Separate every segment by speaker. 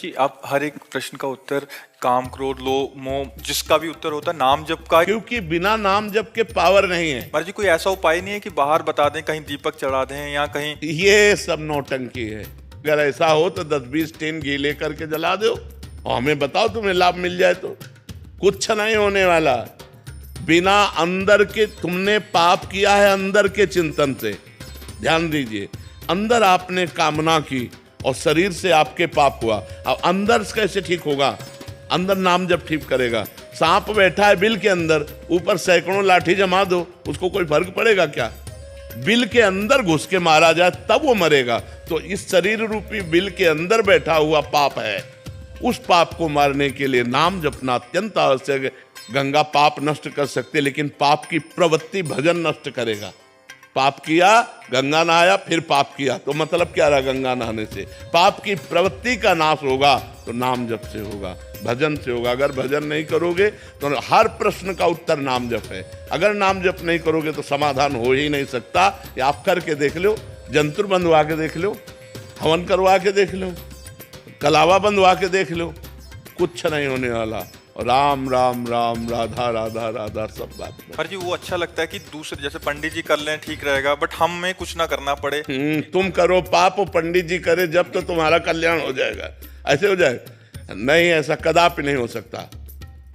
Speaker 1: जी, आप हर एक प्रश्न का उत्तर काम, क्रोध, लोभ, मोह जिसका भी उत्तर होता है नाम जप का।
Speaker 2: क्योंकि बिना नाम जप के पावर नहीं है।
Speaker 1: महाराज जी, कोई ऐसा उपाय नहीं है कि बाहर बता दें, कहीं दीपक चढ़ा दें या कहीं?
Speaker 2: ये सब नौटंकी है। अगर ऐसा हो तो 10-20 टीन घी लेकर के जला दो और हमें बताओ तुम्हें लाभ मिल जाए तो। कुछ नहीं होने वाला। बिना अंदर के तुमने पाप किया है, अंदर के चिंतन से। ध्यान दीजिए, अंदर आपने कामना की और शरीर से आपके पाप हुआ। अब अंदर से कैसे ठीक होगा? अंदर नाम जब ठीक करेगा। सांप बैठा है बिल के अंदर, ऊपर सैकड़ों लाठी जमा दो, उसको कोई फर्क पड़ेगा क्या? बिल के अंदर घुस के मारा जाए तब वो मरेगा। तो इस शरीर रूपी बिल के अंदर बैठा हुआ पाप है, उस पाप को मारने के लिए नाम जपना अत्यंत आवश्यक है। गंगा पाप नष्ट कर सकते, लेकिन पाप की प्रवृत्ति भजन नष्ट करेगा। पाप किया, गंगा नहाया, फिर पाप किया, तो मतलब क्या रहा गंगा नहाने से? पाप की प्रवृत्ति का नाश होगा तो नाम जप से होगा, भजन से होगा। अगर भजन नहीं करोगे तो हर प्रश्न का उत्तर नाम जप है। अगर नाम जप नहीं करोगे तो समाधान हो ही नहीं सकता। ये आप करके देख लो, जंतुर बंधवा के देख लो, हवन करवा के देख लो, कलावा बंधवा के देख लो, कुछ नहीं होने वाला। राम राम राम, राधा राधा राधा, सब बात।
Speaker 1: पर जी वो अच्छा लगता है कि दूसरे जैसे पंडित जी कर लें ठीक रहेगा, बट हमें कुछ ना करना पड़े।
Speaker 2: तुम करो पाप और पंडित जी करे जब, तो तुम्हारा कल्याण हो जाएगा। ऐसे हो जाएगा? नहीं, ऐसा कदापि नहीं हो सकता,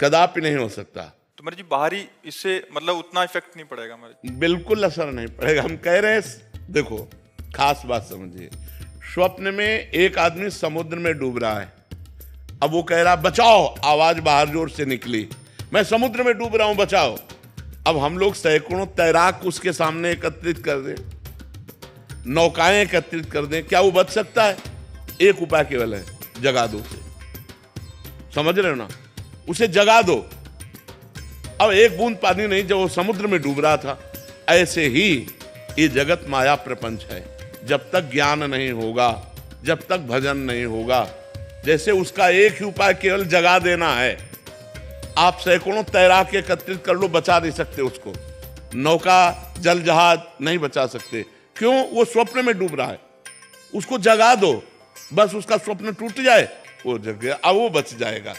Speaker 2: कदापि नहीं हो सकता।
Speaker 1: तो मेरे जी बाहरी इससे मतलब उतना इफेक्ट नहीं पड़ेगा हमारे?
Speaker 2: बिल्कुल असर नहीं पड़ेगा। हम कह रहे हैं, देखो खास बात समझिए। स्वप्न में एक आदमी समुद्र में डूब रहा है। अब वो कह रहा बचाओ, आवाज बाहर जोर से निकली, मैं समुद्र में डूब रहा हूं, बचाओ। अब हम लोग सैकड़ों तैराक उसके सामने एकत्रित कर दें, नौकाएं एकत्रित कर दें, क्या वो बच सकता है? एक उपाय केवल है, जगा दो उसे। समझ रहे हो ना? उसे जगा दो। अब एक बूंद पानी नहीं, जब वो समुद्र में डूब रहा था। ऐसे ही ये जगत माया प्रपंच है। जब तक ज्ञान नहीं होगा, जब तक भजन नहीं होगा, जैसे उसका एक ही उपाय केवल जगा देना है। आप सैकड़ों तैराक एकत्रित कर लो, बचा नहीं सकते उसको। नौका, जल जहाज नहीं बचा सकते। क्यों? वो स्वप्न में डूब रहा है। उसको जगा दो, बस उसका स्वप्न टूट जाए, वो जग गया, अब वो बच जाएगा।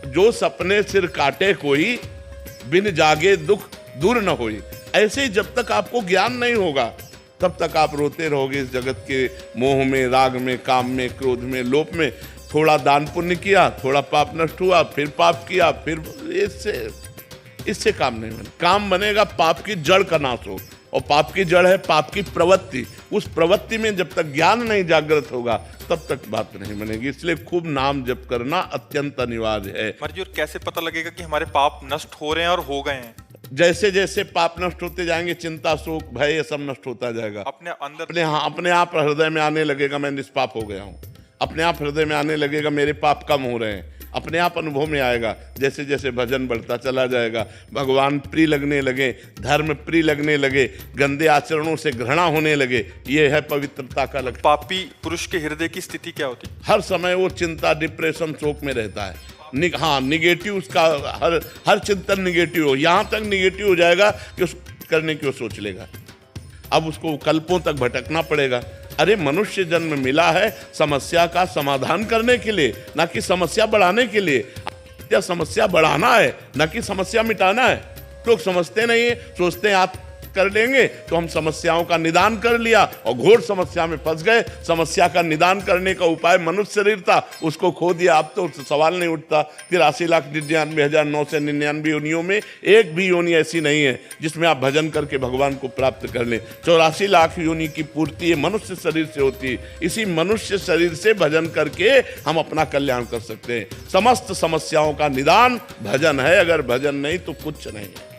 Speaker 2: जो सपने सिर काटे कोई, बिन जागे दुख दूर न होई। ऐसे ही जब तक आपको ज्ञान नहीं होगा, तब तक आप रोते रहोगे इस जगत के मोह में, राग में, काम में, क्रोध में, लोभ में। थोड़ा दान पुण्य किया, थोड़ा पाप नष्ट हुआ, फिर पाप किया, फिर इससे काम नहीं बनेगा। काम बनेगा पाप की जड़ का नाश हो, और पाप की जड़ है पाप की प्रवृत्ति। उस प्रवृत्ति में जब तक ज्ञान नहीं जागृत होगा, तब तक बात नहीं बनेगी। इसलिए खूब नाम जप करना अत्यंत अनिवार्य है।
Speaker 1: महाराज जी, और कैसे पता लगेगा कि हमारे पाप नष्ट हो रहे हैं और हो गए हैं?
Speaker 2: जैसे जैसे पाप नष्ट होते जाएंगे, चिंता, शोक, भय, ये सब नष्ट होता जाएगा।
Speaker 1: अपने अंदर
Speaker 2: अपने आप हृदय में आने लगेगा, मैं निष्पाप हो गया हूँ। अपने आप हृदय में आने लगेगा, मेरे पाप कम हो रहे हैं। अपने आप अनुभव में आएगा। जैसे जैसे भजन बढ़ता चला जाएगा, भगवान प्रिय लगने लगे, धर्म प्रिय लगने लगे, गंदे आचरणों से घृणा होने लगे। ये है पवित्रता का लक्षण।
Speaker 1: पापी पुरुष के हृदय की स्थिति क्या होती?
Speaker 2: हर समय वो चिंता, डिप्रेशन, शोक में रहता है। हाँ, निगेटिव, उसका हर चिंतन निगेटिव हो। यहाँ तक निगेटिव हो जाएगा कि उस करने की वो सोच लेगा। अब उसको कल्पों तक भटकना पड़ेगा। अरे मनुष्य जन्म मिला है समस्या का समाधान करने के लिए, ना कि समस्या बढ़ाने के लिए। क्या समस्या बढ़ाना है, ना कि समस्या मिटाना है। लोग समझते नहीं है, सोचते हैं आप कर लेंगे तो हम समस्याओं का निदान कर लिया, और घोर समस्या में फंस गए। समस्या का निदान करने का उपाय मनुष्य शरीर था, उसको खो दिया। अब तो सवाल नहीं उठता। 83,99,999 योनियों में एक भी योनि ऐसी नहीं है जिसमें आप भजन करके भगवान को प्राप्त कर लें। 84 लाख योनि की पूर्ति ये मनुष्य शरीर से होती है। इसी मनुष्य शरीर से भजन करके हम अपना कल्याण कर सकते हैं। समस्त समस्याओं का निदान भजन है। अगर भजन नहीं तो कुछ नहीं है।